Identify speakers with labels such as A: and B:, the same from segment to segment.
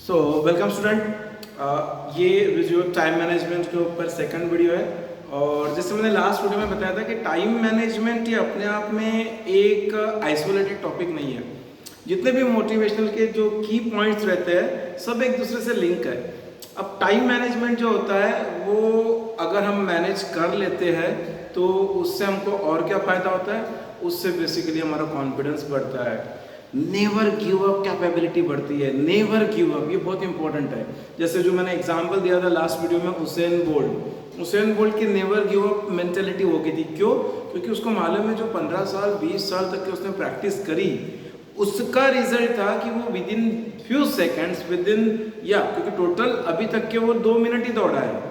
A: So welcome student, ये visual time management के ऊपर सेकंड वीडियो है। और जैसे मैंने लास्ट वीडियो में बताया था कि टाइम मैनेजमेंट ये अपने आप में एक आइसोलेटेड टॉपिक नहीं है। जितने भी मोटिवेशनल के जो की पॉइंट्स रहते हैं सब एक दूसरे से लिंक है। अब टाइम मैनेजमेंट जो होता है वो अगर हम मैनेज कर लेते हैं तो उससे हमको और क्या फ़ायदा होता है, उससे बेसिकली हमारा कॉन्फिडेंस बढ़ता है, नेवर गिव अप कैपेबिलिटी बढ़ती है। नेवर गिव अप ये बहुत इंपॉर्टेंट है। जैसे जो मैंने एग्जांपल दिया था लास्ट वीडियो में, उसेन बोल्ट की नेवर गिव अप मेंटेलिटी हो गई थी। क्यों? क्योंकि उसको मालूम है जो 15 साल 20 साल तक की उसने प्रैक्टिस करी उसका रिजल्ट था कि वो विद इन फ्यू सेकेंड्स क्योंकि टोटल अभी तक के वो 2 मिनट ही दौड़ा है।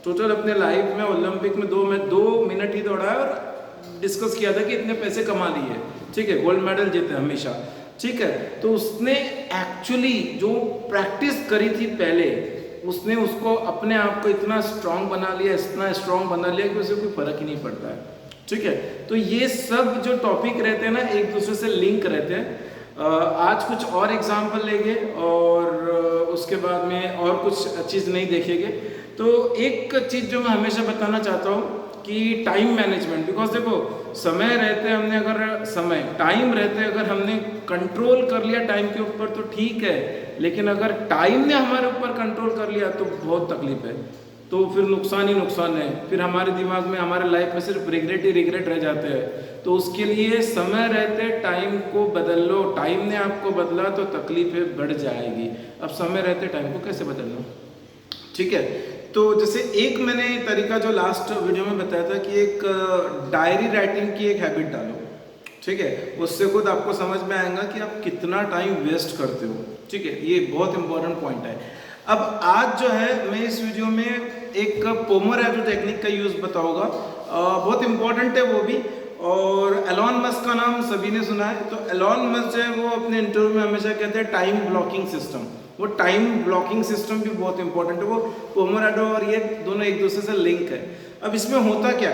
A: टोटल अपने लाइफ में ओलंपिक में 2 मिनट ही दौड़ा है और डिस्कस किया था कि इतने पैसे कमा लिए, ठीक है, गोल्ड मेडल जीते हमेशा, ठीक है। तो उसने एक्चुअली जो प्रैक्टिस करी थी पहले, उसने उसको अपने आप को इतना स्ट्रांग बना लिया कि उसे कोई फर्क ही नहीं पड़ता है, ठीक है। तो ये सब जो टॉपिक रहते हैं ना एक दूसरे से लिंक रहते हैं। आज कुछ और एग्जाम्पल लेंगे और उसके बाद में और कुछ चीज़ नहीं देखेंगे। तो एक चीज़ जो मैं हमेशा बताना चाहता हूँ कि टाइम मैनेजमेंट, बिकॉज देखो टाइम रहते अगर हमने कंट्रोल कर लिया टाइम के ऊपर तो ठीक है, लेकिन अगर टाइम ने हमारे ऊपर कंट्रोल कर लिया तो बहुत तकलीफ है, तो फिर नुकसान ही नुकसान है। फिर हमारे दिमाग में हमारे लाइफ में सिर्फ रिग्रेट ही रिग्रेट रह जाते हैं। तो उसके लिए समय रहते टाइम को बदल लो। टाइम ने आपको बदला तो तकलीफें बढ़ जाएगी। अब समय रहते टाइम को कैसे बदल लो, ठीक है। तो जैसे एक मैंने तरीका जो लास्ट वीडियो में बताया था कि एक डायरी राइटिंग की एक हैबिट डालो, ठीक है। उससे खुद आपको समझ में आएगा कि आप कितना टाइम वेस्ट करते हो, ठीक है। ये बहुत इंपॉर्टेंट पॉइंट है। अब आज जो है मैं इस वीडियो में एक पोमोडोरो टेक्निक का यूज़ बताऊंगा। बहुत इंपॉर्टेंट है वो भी। और एलॉन मस्क का नाम सभी ने सुना है। तो एलॉन मस्क जो है वो अपने इंटरव्यू में हमेशा कहते हैं टाइम ब्लॉकिंग सिस्टम। वो टाइम ब्लॉकिंग सिस्टम भी बहुत इंपॉर्टेंट है। वो पोमोडोरो और ये दोनों एक दूसरे से लिंक है। अब इसमें होता क्या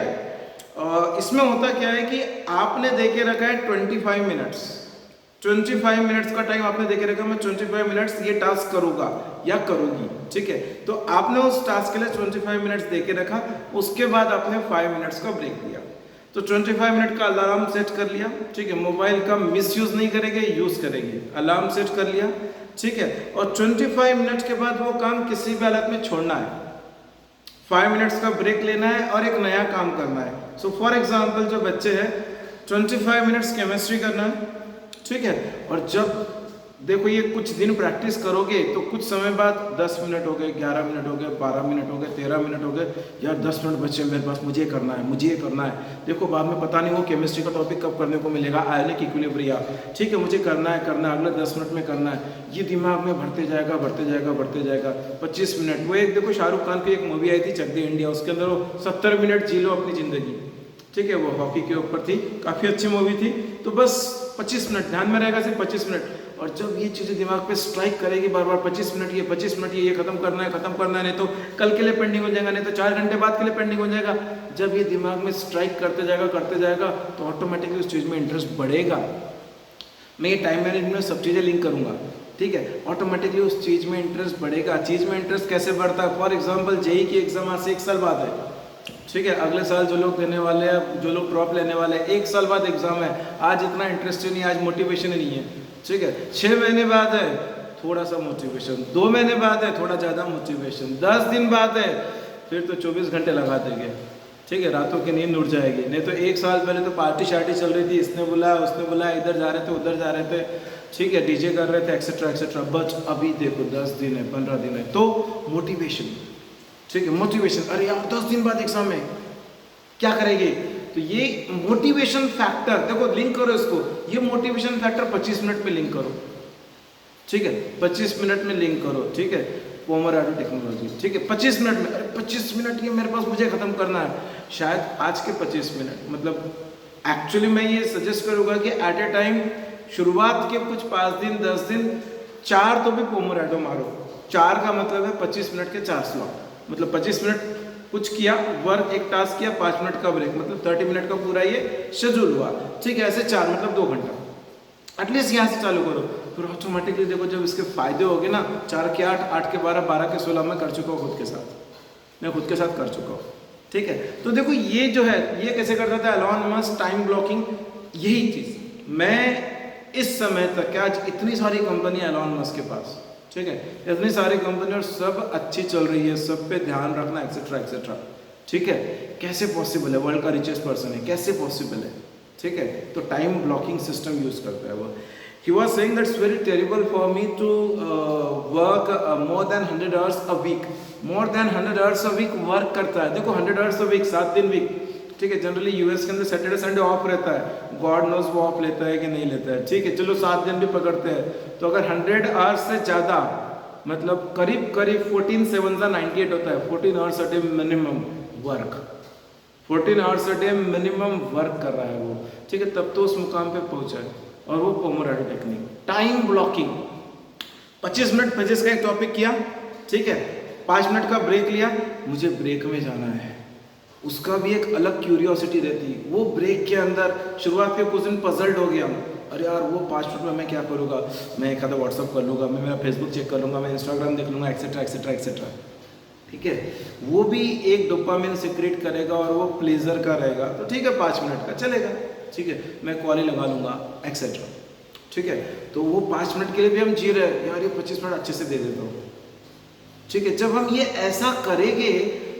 A: है, कि आपने देखे रखा है 25 मिनट्स का टाइम आपने देखे रखा, मैं 25 मिनट्स ये टास्क करूँगा या करूँगी, ठीक है। तो आपने उस टास्क के लिए 25 मिनट्स देके रखा, उसके बाद आपने 5 मिनट्स का ब्रेक दिया। तो 25 मिनट का अलार्म सेट कर लिया, ठीक है। मोबाइल का मिसयूज़ नहीं करेंगे, यूज़ करेंगे। अलार्म सेट कर लिया, ठीक है। और 25 मिनट के बाद वो काम किसी भी हालत में छोड़ना है, 5 मिनट्स का ब्रेक लेना है और एक नया काम करना है। सो फॉर एग्जाम्पल जो बच्चे हैं 25 मिनट्स केमिस्ट्री करना है, ठीक है। और जब देखो ये कुछ दिन प्रैक्टिस करोगे तो कुछ समय बाद 10 मिनट हो गए, 11 मिनट हो गए, 12 मिनट हो गए, 13 मिनट हो गए, यार 10 मिनट बचे मेरे पास, मुझे ये करना है। देखो बाद में पता नहीं वो केमिस्ट्री का टॉपिक कब करने को मिलेगा, आयोनिक इक्विलिब्रिया, ठीक है, मुझे करना है अगले 10 मिनट में करना है। ये दिमाग में बढ़ते जाएगा। 25 मिनट, वो एक देखो शाहरुख खान की एक मूवी आई थी चक दे इंडिया, उसके अंदर वो 70 मिनट जी लो अपनी ज़िंदगी, ठीक है। वो हॉकी के ऊपर थी, काफ़ी अच्छी मूवी थी। तो बस 25 मिनट ध्यान में रहेगा, सिर्फ 25 मिनट। और जब ये चीज़ें दिमाग पे स्ट्राइक करेगी बार बार, 25 मिनट ये खत्म करना है, नहीं तो कल के लिए पेंडिंग हो जाएगा, नहीं तो 4 घंटे बाद के लिए पेंडिंग हो जाएगा। जब ये दिमाग में स्ट्राइक करते जाएगा तो ऑटोमेटिकली उस चीज़ में इंटरेस्ट बढ़ेगा। मैं ये टाइम मैनेजमेंट में सब चीज़ें लिंक करूँगा, ठीक है। ऑटोमेटिकली उस चीज़ में इंटरेस्ट बढ़ेगा। चीज़ में इंटरेस्ट कैसे बढ़ता है? फॉर एग्जाम्पल जेईई की एग्जाम आज से 1 साल बाद है, ठीक है। अगले साल जो लोग देने वाले हैं, जो लोग ड्रॉप लेने वाले हैं, 1 साल बाद एग्जाम है। आज इतना इंटरेस्ट ही नहीं, आज मोटिवेशन ही नहीं है, ठीक है। 6 महीने बाद है थोड़ा सा मोटिवेशन, 2 महीने बाद है थोड़ा ज़्यादा मोटिवेशन, 10 दिन बाद है फिर तो 24 घंटे लगा देंगे, ठीक है। रातों की नींद उड़ जाएगी। नहीं तो 1 साल पहले तो पार्टी शार्टी चल रही थी, इसने बुलाया उसने बुलाया, इधर जा रहे थे उधर जा रहे थे, ठीक है, डीजे कर रहे थे, एक्सेट्रा। बट अभी देखो 10 दिन है, 15 दिन है, तो मोटिवेशन, ठीक है, मोटिवेशन। अरे यार 10 दिन बाद एग्जाम है, क्या करेंगे? तो ये मोटिवेशन फैक्टर देखो, लिंक करो इसको, ये मोटिवेशन फैक्टर 25 मिनट में लिंक करो, ठीक है। 25 मिनट में लिंक करो, ठीक है। पोमोडोरो टेक्नोलॉजी, ठीक है। 25 मिनट में, अरे 25 मिनट ये मेरे पास मुझे खत्म करना है। शायद आज के 25 मिनट, मतलब एक्चुअली मैं ये सजेस्ट करूँगा कि एट ए टाइम शुरुआत के कुछ 5 दिन 10 दिन 4 तो भी पोमोडोरो मारो। 4 का मतलब है 25 मिनट के 4 स्लॉट, मतलब 25 मिनट कुछ किया, वर्क एक टास्क किया, 5 मिनट का ब्रेक, मतलब 30 मिनट का पूरा ये शेड्यूल हुआ, ठीक है। ऐसे 4 मतलब 2 घंटा, एटलीस्ट यहाँ से चालू करो, फिर ऑटोमेटिकली देखो जब इसके फायदे हो गए ना, 4 के 8, 8 के 12, 12 के 16 मैं कर चुका हूँ खुद के साथ, मैं खुद के साथ कर चुका हूँ। ठीक है, तो देखो ये जो है ये कैसे करता था एलॉन मस्क, टाइम ब्लॉकिंग, यही चीज़। मैं इस समय तक क्या, आज इतनी सारी कंपनी है एलॉन मस्क के पास, ठीक है, इतनी सारी कंपनी और सब अच्छी चल रही है, सब पे ध्यान रखना एक्सेट्रा एक्सेट्रा। ठीक है, कैसे पॉसिबल है, वर्ल्ड का रिचेस्ट पर्सन है, कैसे पॉसिबल है। ठीक है, तो टाइम ब्लॉकिंग सिस्टम यूज करता है वो। He was saying that it's very terrible for me to work more than 100 hours a week. More than 100 hours a week work करता है। देखो 100 hours a week, 7 दिन वीक। ठीक है, जनरली यूएस के अंदर सैटरडे संडे ऑफ रहता है, गॉड नोज वो ऑफ लेता है कि नहीं लेता है। ठीक है, चलो 7 दिन भी पकड़ते हैं, तो अगर 100 आवर्स से ज़्यादा, मतलब करीब करीब 14 7 98 होता है, 14 hours a day minimum work, 14 hours a day minimum work कर रहा है वो। ठीक है, तब तो उस मुकाम पे पहुंचा है। और वो Pomodoro technique, time blocking, 25 minute pages का एक टॉपिक किया, ठीक है, 5 मिनट का ब्रेक लिया, मुझे ब्रेक में जाना है, उसका भी एक अलग क्यूरियोसिटी रहती है। वो ब्रेक के अंदर शुरुआत के कुछ दिन पजल्ड हो गया, अरे यार वो 5 मिनट में मैं क्या करूँगा, मैं एक आधा व्हाट्सअप कर लूँगा, मैं मेरा फेसबुक चेक कर लूँगा, मैं इंस्टाग्राम देख लूँगा, एक्सेट्रा एक्सेट्रा एक्सेट्रा। ठीक है, वो भी एक डोपामिन सिक्रेट करेगा और वो प्लेजर का रहेगा, तो ठीक है 5 मिनट का चलेगा, ठीक है, मैं कॉल ही लगा लूँगा एक्सेट्रा। ठीक है, तो वो 5 मिनट के लिए भी हम जी रहे हैं, यार ये 25 मिनट अच्छे से दे देता हूँ। ठीक है, जब हम ये ऐसा करेंगे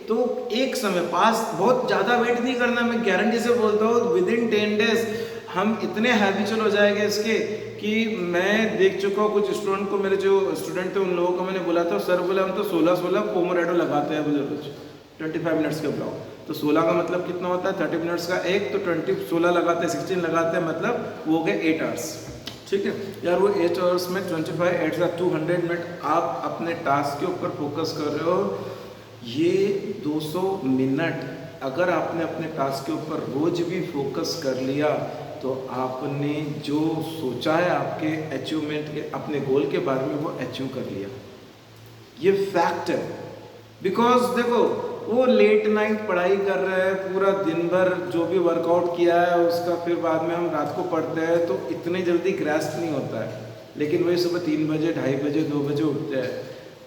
A: तो एक समय पास, बहुत ज़्यादा वेट नहीं करना, मैं गारंटी से बोलता हूँ विद इन 10 डेज हम इतने हैबिचुअल हो जाएंगे इसके कि मैं देख चुका हूँ कुछ स्टूडेंट को, मेरे जो स्टूडेंट थे उन लोगों को मैंने बोला था, सर बोले हम तो 16 पोमोडोरो लगाते हैं रोज 25 मिनट्स के ब्लॉक, तो 16 का मतलब कितना होता है, 30 मिनट्स का एक, तो 16 लगाते हैं, 16 लगाते हैं, मतलब वो हो गए 8 आवर्स। ठीक है यार, वो 8 आवर्स में 25 8 200 मिनट आप अपने टास्क के ऊपर फोकस कर रहे हो। ये 200 मिनट अगर आपने अपने टास्क के ऊपर रोज भी फोकस कर लिया तो आपने जो सोचा है आपके अचीवमेंट के, अपने गोल के बारे में, वो अचीव कर लिया। ये फैक्ट है। बिकॉज देखो वो लेट नाइट पढ़ाई कर रहे हैं, पूरा दिन भर जो भी वर्कआउट किया है उसका फिर बाद में हम रात को पढ़ते हैं तो इतने जल्दी ग्रास्प नहीं होता है। लेकिन वही सुबह 3 बजे 2:30 बजे 2 बजे उठते हैं,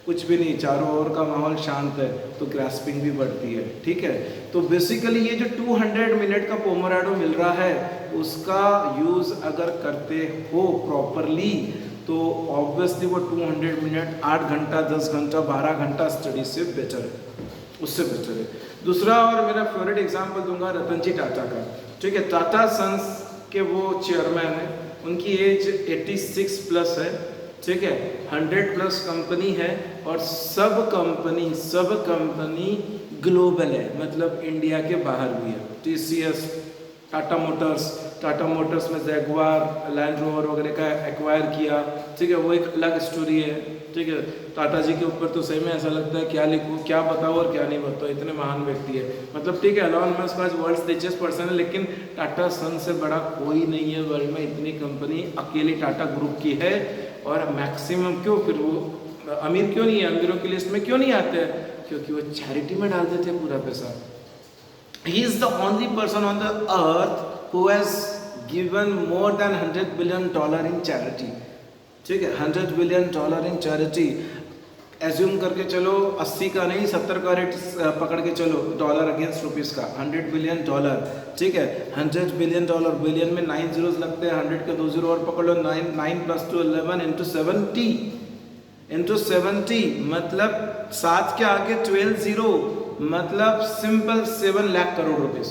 A: कुछ भी नहीं, चारों ओर का माहौल शांत है, तो ग्रास्पिंग भी बढ़ती है। ठीक है, तो बेसिकली ये जो 200 मिनट का पोमोडोरो मिल रहा है उसका यूज़ अगर करते हो प्रॉपरली तो ऑब्वियसली वो 200 मिनट 8 घंटा 10 घंटा 12 घंटा स्टडी से बेटर है, उससे बेटर है। दूसरा और मेरा फेवरेट एग्जांपल दूंगा रतन जी टाटा का। ठीक है, टाटा सन्स के वो चेयरमैन है, उनकी एज 86 प्लस है। ठीक है, 100+ कंपनी है और सब कंपनी ग्लोबल है, मतलब इंडिया के बाहर भी है। TCS, टाटा मोटर्स में जैगवार, लैंड रोवर वगैरह का एक्वायर किया। ठीक है, वो एक अलग स्टोरी है। ठीक है, टाटा जी के ऊपर तो सही में ऐसा लगता है क्या लिखूँ, क्या बताओ और क्या नहीं बताओ, इतने महान व्यक्ति है। मतलब ठीक है, एलॉन मस्क आज वर्ल्ड रिचेस्ट पर्सन है, लेकिन टाटा सन से बड़ा कोई नहीं है वर्ल्ड में। इतनी कंपनी अकेली टाटा ग्रुप की है और मैक्सिमम क्यों फिर वो अमीर क्यों नहीं है, अमीरों की लिस्ट में क्यों नहीं आते हैं, क्योंकि वो चैरिटी में डाल देते हैं पूरा पैसा। He is the only person on the earth who has given more than $100 billion in charity. ठीक है, $100 billion in charity। एज्यूम करके चलो 80 का नहीं 70 का रेट पकड़ के चलो, डॉलर अगेंस्ट रुपीस का, $100 billion। ठीक है, $100 billion, बिलियन में 9 zeros लगते हैं, 100 के 2 0 और पकड़ लो, 9 + 2 11 into 70 मतलब 7 के आगे 12 0, मतलब simple 7 lakh crore rupees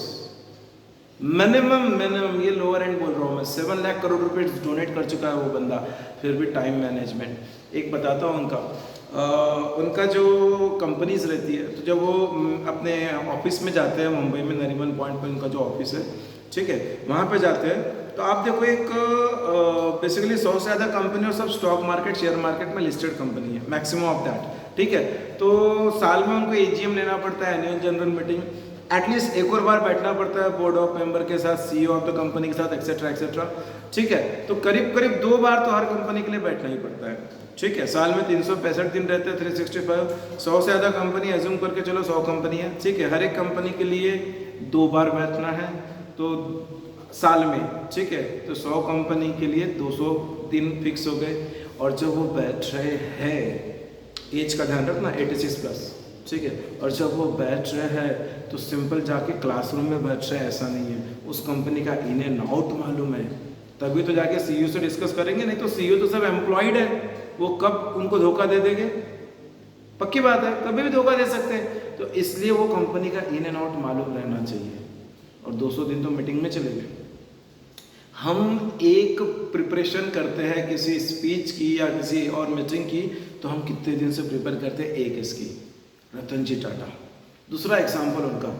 A: minimum. ये लोअर एंड बोल रहा हूँ मैं, 7 लाख करोड़ रुपीस डोनेट कर चुका है वो बंदा। फिर भी टाइम मैनेजमेंट एक बताता हूँ उनका जो कंपनीज रहती है, तो जब वो अपने ऑफिस में जाते हैं मुंबई में नरीमन पॉइंट पे उनका जो ऑफिस है, ठीक है, वहाँ पे जाते हैं तो आप देखो एक बेसिकली 100 से ज़्यादा कंपनी और सब स्टॉक मार्केट शेयर मार्केट में लिस्टेड कंपनी है, मैक्सिमम ऑफ दैट। ठीक है, तो साल में उनको AGM लेना पड़ता है, एनुअल जनरल मीटिंग, एटलीस्ट एक और बार बैठना पड़ता है बोर्ड ऑफ मेंबर के साथ, CEO ऑफ द कंपनी के साथ, एक्सेट्रा एक्सेट्रा। ठीक है, तो करीब 2 बार तो हर कंपनी के लिए बैठना ही पड़ता है। ठीक है, साल में 365 दिन रहते हैं, 365, 100 से ज़्यादा कंपनी एज्यूम करके चलो 100 कंपनी है। ठीक है, हर एक कंपनी के लिए 2 बार बैठना है, तो साल में, ठीक है। तो 100 कंपनी के लिए 200 दिन फिक्स हो गए। और जब वो बैठ रहे हैं, एज का ध्यान रखना 86 प्लस, ठीक है। और जब वो बैठ रहे हैं तो सिंपल जाके क्लासरूम में बैठ रहे हैं ऐसा नहीं है, उस कंपनी का इन एंड आउट मालूम है, तभी तो जाके सीईओ से डिस्कस करेंगे। नहीं तो सीईओ तो सब एम्प्लॉयड है, वो कब उनको धोखा दे देंगे, पक्की बात है, कभी भी धोखा दे सकते हैं। तो इसलिए वो कंपनी का इन एंड आउट मालूम रहना चाहिए। और 200 दिन तो मीटिंग में चले गए। हम एक प्रिपरेशन करते हैं किसी स्पीच की या किसी और मीटिंग की, तो हम कितने दिन से प्रिपेयर करते हैं एक इसकी, रतन जी टाटा। दूसरा एग्जाम्पल उनका,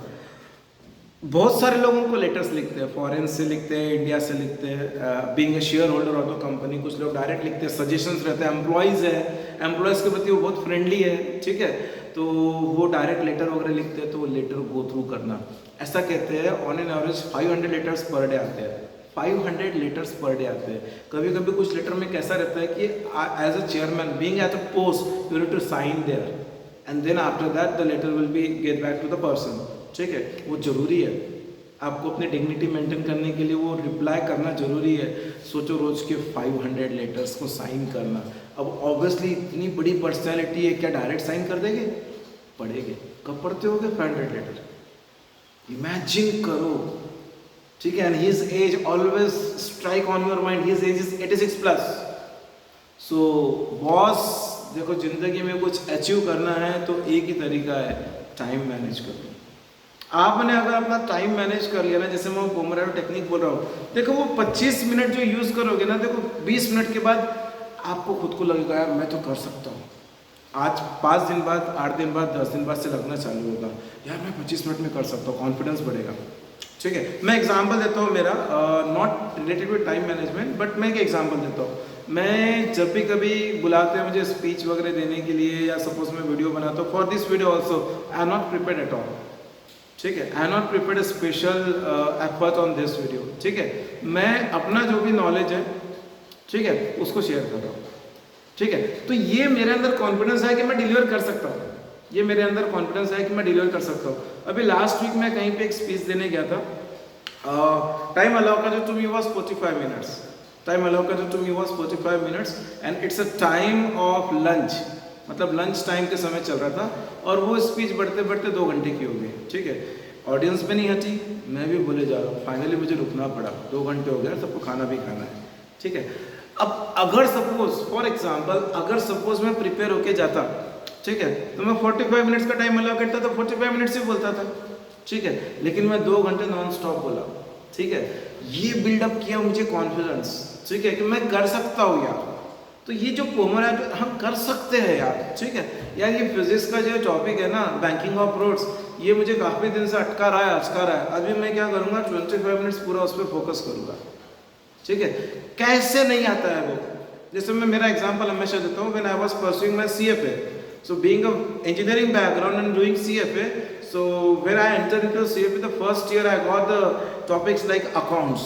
A: बहुत सारे लोगों को लेटर्स लिखते हैं, फॉरेन से लिखते हैं, इंडिया से लिखते हैं, being a share holder of the company. कुछ लोग डायरेक्ट लिखते हैं, सजेशंस रहते हैं, एम्प्लॉयज़ है, एम्प्लॉयज़ के प्रति वो बहुत फ्रेंडली है, ठीक है। तो वो डायरेक्ट लेटर वगैरह लिखते हैं, तो वो लेटर गो थ्रू करना, ऐसा कहते हैं on an average 500 letters per day आते हैं। 500 लेटर्स पर डे आते हैं। कभी कभी कुछ लेटर में कैसा रहता है कि as a chairman being at a post you need to sign there and then after that the letter will be get back to the person, ठीक है। वो जरूरी है, आपको अपनी डिग्निटी मेंटेन करने के लिए वो रिप्लाई करना जरूरी है। सोचो रोज के 500 लेटर्स को साइन करना। अब ऑब्वियसली इतनी बड़ी पर्सनैलिटी है, क्या डायरेक्ट साइन कर देंगे? पढ़ेंगे। कब पढ़ते होगे 500 लेटर? इमेजिन करो, ठीक है। And his age always strike on your mind, his age is 86 plus. So boss, देखो जिंदगी में कुछ अचीव करना है तो एक ही तरीका है, टाइम मैनेज करो। आपने अगर अपना टाइम मैनेज कर लिया ना, जैसे मैं पोमोडोरो टेक्निक बोल रहा हूँ, देखो वो 25 मिनट जो यूज़ करोगे ना, देखो 20 मिनट के बाद आपको खुद को लगेगा यार मैं तो कर सकता हूँ। आज 5 दिन बाद, 8 दिन बाद, 10 दिन बाद से लगना चालू होगा यार मैं 25 मिनट में कर सकता हूँ, कॉन्फिडेंस बढ़ेगा, ठीक है। मैं एग्जांपल देता हूँ मेरा, not related with time management, but मैं एक एग्जांपल देता हूँ। मैं जब भी कभी बुलाते हैं मुझे स्पीच वगैरह देने के लिए, या सपोज मैं वीडियो बनाता हूँ, for this video also I am not prepared at all, ठीक है। I am not prepared a special effort on this video, ठीक है। मैं अपना जो भी नॉलेज है, ठीक है, उसको शेयर कर रहा हूँ, ठीक है। तो ये मेरे अंदर कॉन्फिडेंस है कि मैं डिलीवर कर सकता हूँ, ये मेरे अंदर कॉन्फिडेंस है कि मैं डिलीवर कर सकता हूँ। अभी लास्ट वीक मैं कहीं पे एक स्पीच देने गया था, टाइम अलाउ का जो to me was 45 minutes, time allow का जो to me was 45 minutes and it's a time of lunch, मतलब लंच टाइम के समय चल रहा था। और वो स्पीच बढ़ते बढ़ते 2 घंटे की हो गई, ठीक है। ऑडियंस में नहीं हटी, मैं भी बोले जा रहा हूँ, फाइनली मुझे रुकना पड़ा, 2 घंटे हो गए, सबको खाना भी खाना है, ठीक है। अब अगर सपोज फॉर एग्जाम्पल, अगर सपोज मैं प्रिपेयर होके जाता, ठीक है, तो मैं 45 मिनट्स का टाइम अलाउ करता तो 45 मिनट्स ही बोलता था, ठीक है। लेकिन मैं 2 घंटे नॉन स्टॉप बोला, ठीक है। ये बिल्डअप किया मुझे कॉन्फिडेंस, ठीक है, कि मैं कर सकता हूँ यार। तो ये जो पोमोडोरो हम कर सकते हैं यार, ठीक है। यार ये फिजिक्स का जो टॉपिक है ना, बैंकिंग ऑफ रोड्स, ये मुझे काफ़ी दिन से अटका रहा है। अभी मैं क्या करूँगा, 25 मिनट्स पूरा उस पर फोकस करूँगा, ठीक है। कैसे नहीं आता है वो, जैसे मैं मेरा एग्जांपल हमेशा देता हूँ, when I was pursuing my CFA, so being a engineering background and doing CFA, so when I entered into CFA the first year I got the topics like accounts.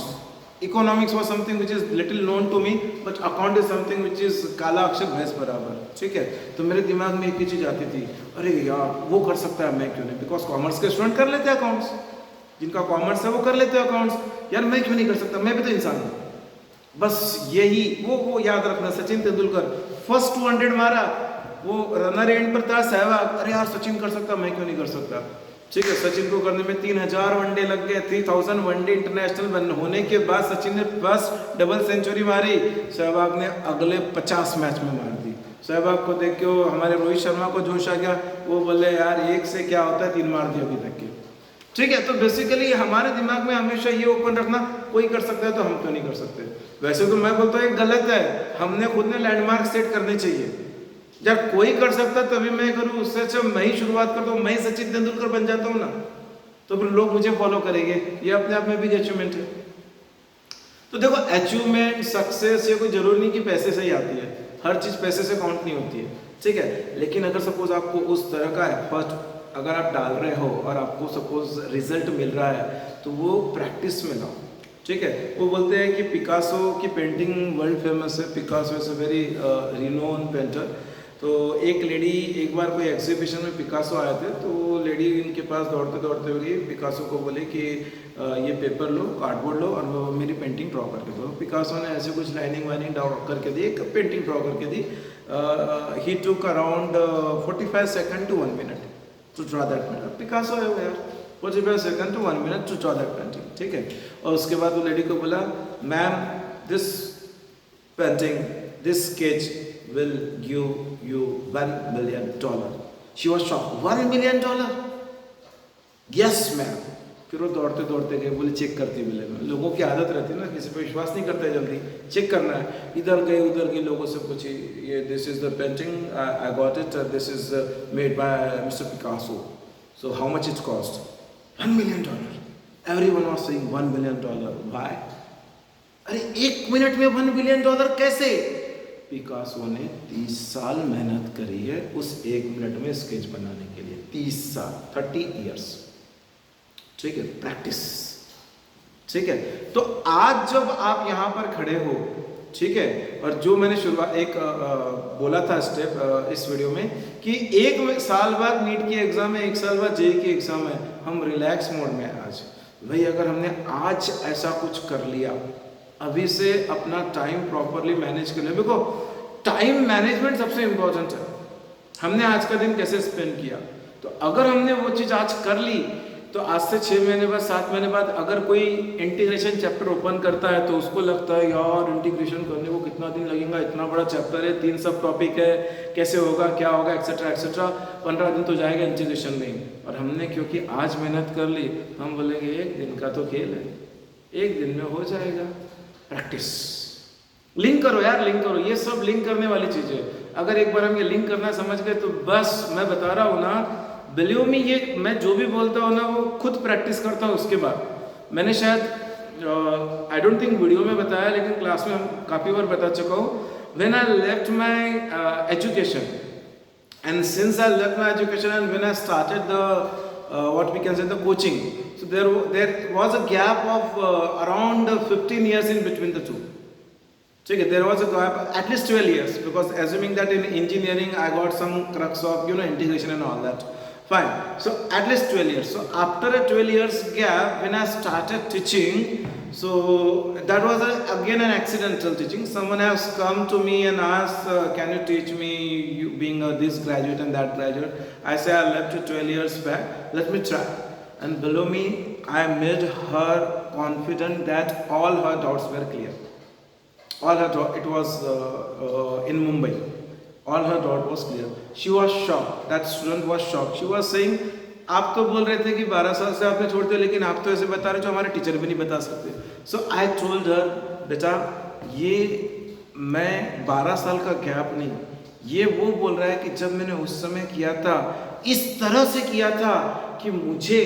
A: Economics was something which is little known to me, but account is something which is काला अक्षर भैंस बराबर, ठीक है। तो मेरे दिमाग में एक ही चीज़ आती थी, अरे यार वो कर सकता है, मैं क्यों नहीं? बिकॉज कॉमर्स के स्टूडेंट कर लेते हैं अकाउंट्स, जिनका कॉमर्स है वो कर लेते हैं अकाउंट्स, यार मैं क्यों नहीं कर सकता, मैं भी तो इंसान हूँ। बस यही वो याद रखना, सचिन तेंदुलकर फर्स्ट 200 मारा, वो रनर एंड पर था सहवाग, अरे यार सचिन कर सकता, मैं क्यों नहीं कर सकता, ठीक है। सचिन को करने में 3000 वनडे लग गए, 3000 वनडे इंटरनेशनल होने के बाद सचिन ने फर्स्ट डबल सेंचुरी मारी, सहवाग ने अगले 50 मैच में मार दी। सहवाग को देख के हमारे रोहित शर्मा को जोश आ गया, वो बोले यार 1 से क्या होता है, 3 मार दिया अभी तक के, ठीक है। तो बेसिकली हमारे दिमाग में हमेशा ये ओपन रखना, कोई कर सकता है तो हम क्यों नहीं कर सकते। वैसे तो मैं बोलता हूँ ये गलत है, हमने खुद ने लैंडमार्क सेट करने चाहिए। जब कोई कर सकता तभी मैं करूँ, उससे अच्छा मैं ही शुरुआत करता हूँ, मैं ही सचिन तेंदुलकर बन जाता हूँ ना, तो फिर लोग मुझे फॉलो करेंगे। ये अपने आप में भी अचीवमेंट है। तो देखो अचीवमेंट, सक्सेस, ये कोई जरूरी नहीं कि पैसे से ही आती है, हर चीज़ पैसे से काउंट नहीं होती है, ठीक है। लेकिन अगर सपोज आपको उस तरह का एफर्ट अगर आप डाल रहे हो और आपको सपोज रिजल्ट मिल रहा है, तो वो प्रैक्टिस में लाओ, ठीक है। वो बोलते हैं कि पिकासो की पेंटिंग वर्ल्ड फेमस है, Picasso is a very renowned painter. तो एक लेडी एक बार कोई एग्जीबिशन में पिकासो आए थे, तो लेडी इनके पास दौड़ते दौड़ते हुई पिकासो को बोले कि ये पेपर लो, कार्डबोर्ड लो और वो मेरी पेंटिंग ड्रॉ करके दो। पिकासो ने ऐसे कुछ लाइनिंग वाइनिंग ड्रॉ करके दी, एक पेंटिंग ड्रॉ करके दी। He took around 45 seconds to 1 minute to draw that painting. Picasso है वो यार, 45 seconds to 1 minute to draw that painting, ठीक है। और उसके बाद वो लेडी को बोला, ma'am this painting, this sketch will give you $1 million. She was shocked. $1 million? Yes, ma'am. फिर वो दौड़ते दौड़ते गए, बोले चेक करती मिले में। लोगों की आदत रहती है ना, किसी पे विश्वास नहीं करते जल्दी, चेक करना है। इधर गए उधर गए, लोगों से पूछे, ये this is the painting, I got it, this is made by mister Picasso, so how much it cost? $1 million. Everyone was saying $1 million. Why? अरे 1 मिनट में $1 million कैसे? पिकासो ने 30 साल मेहनत करी है उस 1 मिनट में स्केच बनाने के लिए। 30 साल, 30 इयर्स, ठीक है, प्रैक्टिस, ठीक है। तो आज जब आप यहाँ पर खड़े हो, ठीक है, और जो मैंने शुरुआत एक बोला था स्टेप इस वीडियो में कि 1 साल बाद नीट की एग्जाम है, 1 साल बाद जेई की एग्जाम है, हम रिलैक्स मोड में हैं आज। भाई अगर हमने आज ऐसा कुछ कर लिया, अभी से अपना टाइम प्रॉपरली मैनेज कर लिया। देखो टाइम मैनेजमेंट सबसे इम्पोर्टेंट है। हमने आज का दिन कैसे स्पेंड किया, तो अगर हमने वो चीज़ आज कर ली, तो आज से 6 महीने बाद, 7 महीने बाद अगर कोई इंटीग्रेशन चैप्टर ओपन करता है तो उसको लगता है यार इंटीग्रेशन करने को कितना दिन लगेगा, इतना बड़ा चैप्टर है, 3 सब टॉपिक है, कैसे होगा, क्या होगा, एक्सेट्रा एक्सेट्रा, 15 दिन तो जाएगा इंटीग्रेशन में। और हमने क्योंकि आज मेहनत कर ली, हम बोलेंगे 1 दिन का तो खेल है, 1 दिन में हो जाएगा। प्रैक्टिस, लिंक करो यार, लिंक करो, ये सब लिंक करने वाली चीज़ है। अगर एक बार हम ये लिंक करना समझ गए तो बस, मैं बता रहा हूँ ना, बिलीव मी, ये मैं जो भी बोलता हूँ ना वो खुद प्रैक्टिस करता हूँ। उसके बाद मैंने शायद आई डोंट थिंक वीडियो में बताया, लेकिन क्लास में हम काफ़ी बार बता चुका हूँ। When I left my education and since I left my education and when I started the what we can say the coaching, so there was a gap of around 15 years in between the two. Okay, there was a gap at least 12 years, because assuming that in engineering I got some crux of integration and all that, fine. So at least 12 years. So after a 12 years gap, when I started teaching, so that was again an accidental teaching. Someone has come to me and asked, can you teach me, you being this graduate and that graduate? I say I left it 12 years back, let me try. And below me, I made her confident that all her doubts were clear. All her doubt, it was in Mumbai. All her doubt was clear. She was shocked. That student was shocked. She was saying, आप तो बोल रहे थे कि 12 साल से आपने छोड़ दिया, लेकिन आप तो ऐसे बता रहे जो हमारे टीचर भी नहीं बता सकते। सो आई टोल्ड हर, बेटा ये मैं 12 साल का गैप नहीं, ये वो बोल रहा है कि जब मैंने उस समय किया था, इस तरह से किया था कि मुझे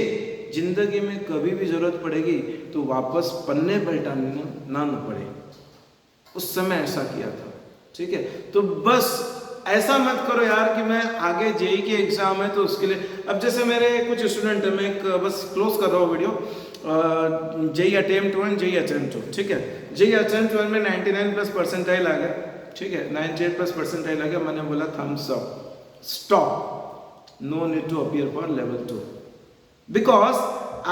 A: जिंदगी में कभी भी जरूरत पड़ेगी तो वापस पन्ने पलटाने ना पड़े, उस समय ऐसा किया था, ठीक है। तो बस ऐसा मत करो यार कि मैं आगे जेई के एग्जाम है तो उसके लिए, अब जैसे मेरे कुछ स्टूडेंट हैं, मैं एक बस क्लोज कर रहा हूँ video, JEE attempt 1, JEE attempt 2, ठीक है। जेई अटेम्प्ट 1 में 99+ परसेंटाइल आ गया, ठीक है, 98+ परसेंटाइल आ गया। मैंने बोला thumbs up, stop, no need to appear for level 2, because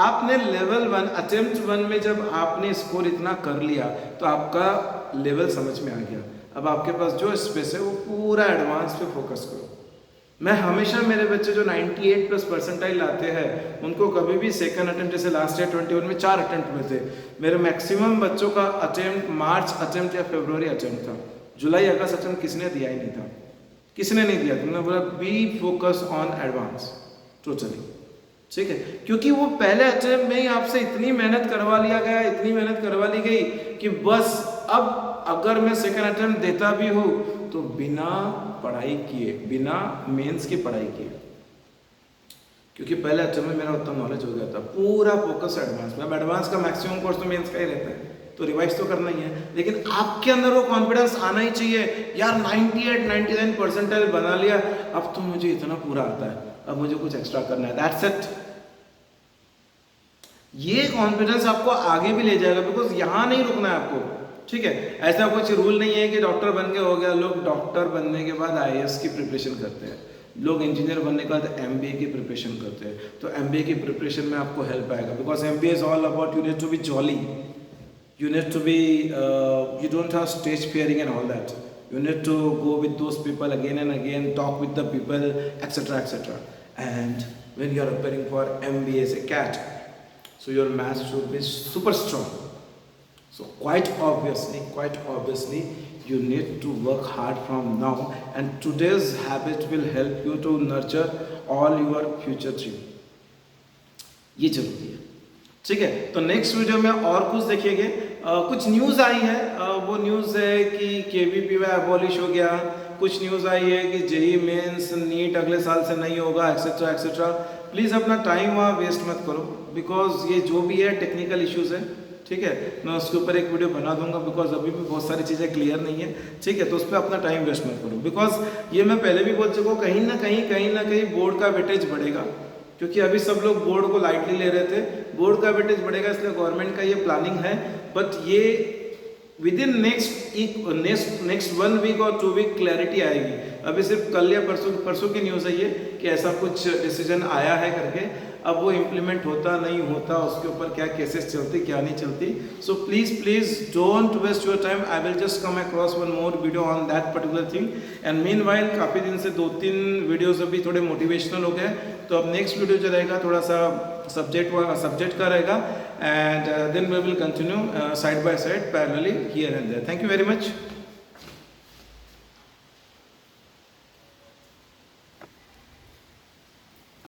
A: आपने लेवल 1 अटेम्प्ट 1 में जब आपने स्कोर इतना कर लिया तो आपका लेवल समझ में आ गया। अब आपके पास जो स्पेस है वो पूरा एडवांस पे फोकस करो। मैं हमेशा मेरे बच्चे जो 98+ परसेंटाइल लाते हैं उनको कभी भी सेकंड अटेम्प्ट, जैसे लास्ट ईयर 21 में 4 अटेम्प्ट में थे, मेरे मैक्सिमम बच्चों का अटेम्प्ट मार्च अटेम्प्ट या फरवरी अटेम्प्ट था, जुलाई अगस्त अटेम्प्ट किसी ने दिया ही नहीं था, किसी ने नहीं दिया। तुमने बोला B focus on advance totally, ठीक है, क्योंकि वो पहले अटेम्प्ट में ही आपसे इतनी मेहनत करवा लिया गया, इतनी मेहनत करवा ली गई कि बस अब अगर मैं सेकंड अटेम्प्ट देता भी हूँ तो बिना पढ़ाई किए, बिना मेंस की पढ़ाई किए, क्योंकि पहले अटेम्प्ट में मेरा उतना नॉलेज हो गया था, पूरा फोकस एडवांस में। अब एडवांस का मैक्सिमम कोर्स तो मेंस का ही रहता है, तो रिवाइज तो करना ही है, लेकिन आपके अंदर वो कॉन्फिडेंस आना ही चाहिए यार। 98-99 परसेंटाइल बना लिया, अब तो मुझे इतना पूरा आता है, अब मुझे कुछ एक्स्ट्रा करना है, दैट्स इट। ये कॉन्फिडेंस आपको आगे भी ले जाएगा, बिकॉज यहाँ नहीं रुकना है आपको, ठीक है। ऐसा कुछ रूल नहीं है कि डॉक्टर बन के हो गया। लोग डॉक्टर बनने के बाद आईएएस की प्रिपरेशन करते हैं, लोग इंजीनियर बनने के बाद एमबीए की प्रिपरेशन करते हैं। तो एमबीए की प्रिपरेशन में आपको हेल्प आएगा, because MBA is all about, you need to be jolly, you need to be you don't have stage fearing and all that. You need to go with those people again and again, talk with the people, etc, etc. And when you are preparing for MBA as a cat, so your math should be super strong. So quite obviously you need to work hard from now, and today's habit will help you to nurture all your future dream. ये जरूरी है, ठीक है। तो next video में और कुछ देखेंगे। कुछ न्यूज़ आई है, वो न्यूज़ है कि केवीपीवाई अबॉलिश हो गया, कुछ न्यूज़ आई है कि जेई मेंस नीट अगले साल से नहीं होगा, एक्सेट्रा एक्सेट्रा। प्लीज़ अपना टाइम वहाँ वेस्ट मत करो, बिकॉज ये जो भी है टेक्निकल इश्यूज़ है, ठीक है। मैं उसके ऊपर एक वीडियो बना दूंगा, बिकॉज अभी भी बहुत सारी चीज़ें क्लियर नहीं है, ठीक है। तो उस पर अपना टाइम वेस्ट मत करो, बिकॉज ये मैं पहले भी बोल चुका हूँ, कहीं ना कहीं बोर्ड का वेटेज बढ़ेगा, क्योंकि अभी सब लोग बोर्ड को लाइटली ले रहे थे। बोर्ड का वेटेज बढ़ेगा, इसलिए गवर्नमेंट का ये प्लानिंग है। बट ये विद इन नेक्स्ट 1 वीक और 2 वीक क्लैरिटी आएगी। अभी सिर्फ कल या परसों की न्यूज़ है ये कि ऐसा कुछ डिसीजन आया है करके। अब वो इम्प्लीमेंट होता नहीं होता, उसके ऊपर क्या केसेस चलती क्या नहीं चलती। So please don't waste your time. I will just come across one more video on that particular thing. And meanwhile काफ़ी दिन से 2-3 वीडियोज़ अभी थोड़े मोटिवेशनल हो गए, तो अब नेक्स्ट वीडियो जो रहेगा थोड़ा सा सब्जेक्ट का रहेगा। And then we will continue side by side parallelly here and there. Thank you very much.